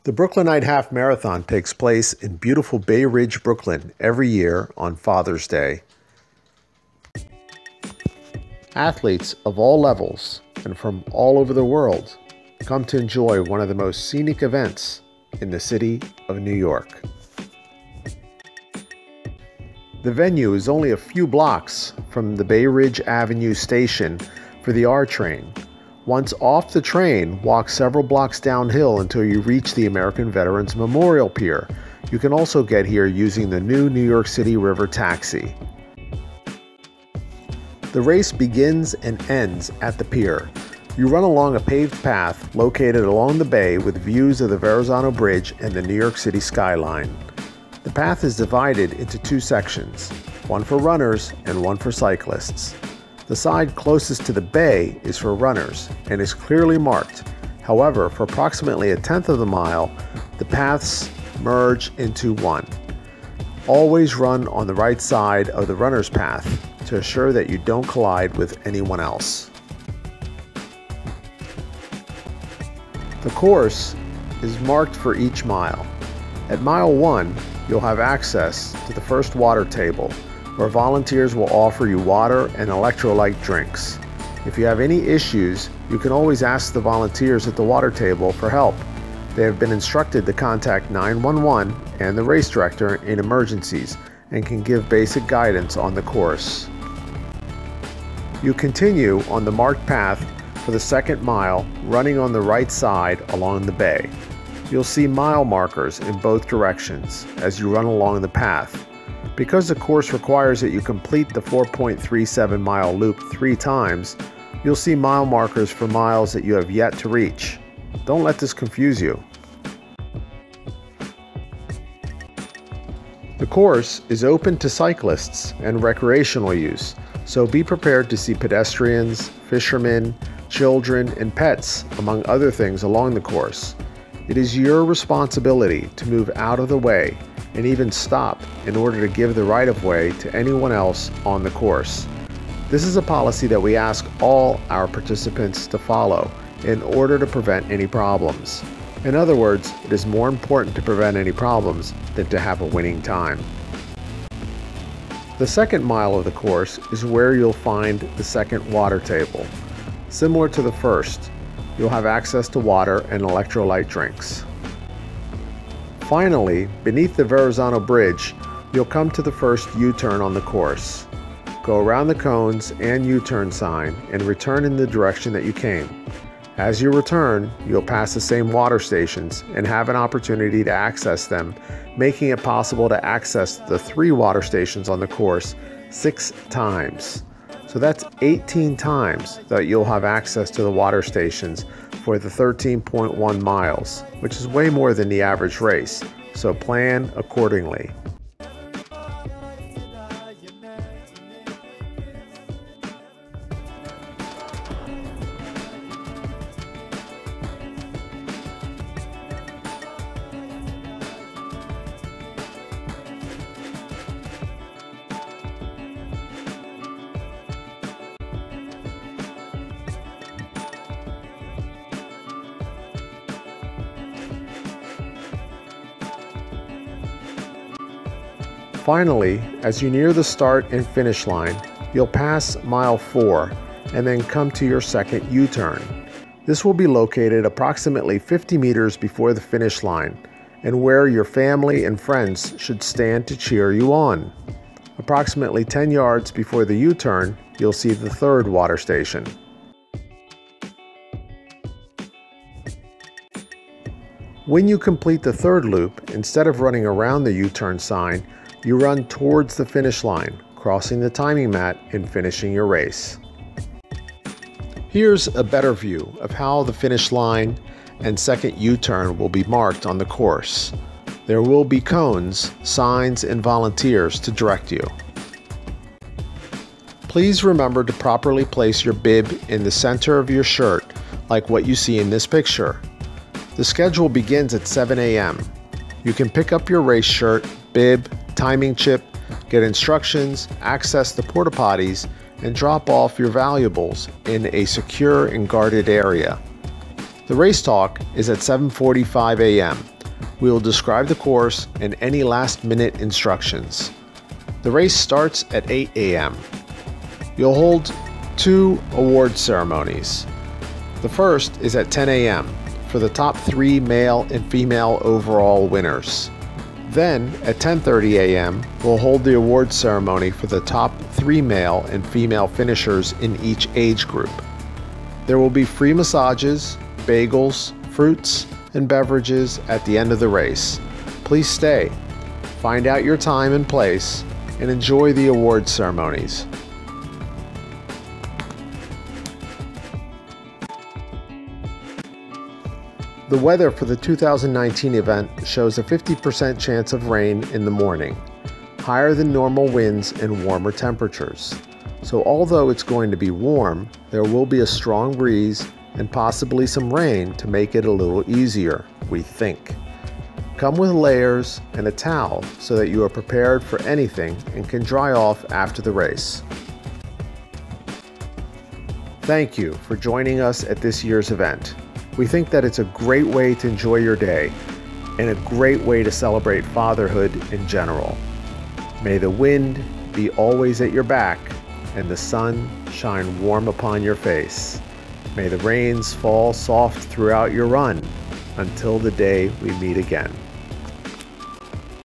The Brooklynite Half Marathon takes place in beautiful Bay Ridge, Brooklyn every year on Father's Day. Athletes of all levels and from all over the world come to enjoy one of the most scenic events in the city of New York. The venue is only a few blocks from the Bay Ridge Avenue station for the R train. Once off the train, walk several blocks downhill until you reach the American Veterans Memorial Pier. You can also get here using the new New York City River taxi. The race begins and ends at the pier. You run along a paved path located along the bay with views of the Verrazano Bridge and the New York City skyline. The path is divided into two sections, one for runners and one for cyclists. The side closest to the bay is for runners and is clearly marked. However, for approximately a tenth of the mile, the paths merge into one. Always run on the right side of the runner's path to assure that you don't collide with anyone else. The course is marked for each mile. At mile 1, you'll have access to the first water table, where volunteers will offer you water and electrolyte drinks. If you have any issues, you can always ask the volunteers at the water table for help. They have been instructed to contact 911 and the race director in emergencies and can give basic guidance on the course. You continue on the marked path for the second mile, running on the right side along the bay. You'll see mile markers in both directions as you run along the path. Because the course requires that you complete the 4.37 mile loop 3 times, you'll see mile markers for miles that you have yet to reach. Don't let this confuse you. The course is open to cyclists and recreational use, so be prepared to see pedestrians, fishermen, children, and pets, among other things, along the course. It is your responsibility to move out of the way and even stop in order to give the right-of-way to anyone else on the course. This is a policy that we ask all our participants to follow in order to prevent any problems. In other words, it is more important to prevent any problems than to have a winning time. The second mile of the course is where you'll find the second water table. Similar to the first, you'll have access to water and electrolyte drinks. Finally, beneath the Verrazano Bridge, you'll come to the first U-turn on the course. Go around the cones and U-turn sign and return in the direction that you came. As you return, you'll pass the same water stations and have an opportunity to access them, making it possible to access the 3 water stations on the course 6 times. So that's 18 times that you'll have access to the water stations for the 13.1 miles, which is way more than the average race, so plan accordingly. Finally, as you near the start and finish line, you'll pass mile 4 and then come to your second U-turn. This will be located approximately 50 meters before the finish line and where your family and friends should stand to cheer you on. Approximately 10 yards before the U-turn, you'll see the third water station. When you complete the third loop, instead of running around the U-turn sign, you run towards the finish line, crossing the timing mat and finishing your race. Here's a better view of how the finish line and second U-turn will be marked on the course. There will be cones, signs, and volunteers to direct you. Please remember to properly place your bib in the center of your shirt, like what you see in this picture. The schedule begins at 7 a.m. You can pick up your race shirt, bib, timing chip, get instructions, access the porta potties, and drop off your valuables in a secure and guarded area. The race talk is at 7:45 a.m. We will describe the course and any last-minute instructions. The race starts at 8 a.m. You'll hold 2 award ceremonies. The first is at 10 a.m. for the top 3 male and female overall winners. Then, at 10:30 a.m., we'll hold the award ceremony for the top 3 male and female finishers in each age group. There will be free massages, bagels, fruits, and beverages at the end of the race. Please stay, find out your time and place, and enjoy the award ceremonies. The weather for the 2019 event shows a 50% chance of rain in the morning, higher than normal winds and warmer temperatures. So although it's going to be warm, there will be a strong breeze and possibly some rain to make it a little easier, we think. Come with layers and a towel so that you are prepared for anything and can dry off after the race. Thank you for joining us at this year's event. We think that it's a great way to enjoy your day and a great way to celebrate fatherhood in general. May the wind be always at your back and the sun shine warm upon your face. May the rains fall soft throughout your run until the day we meet again.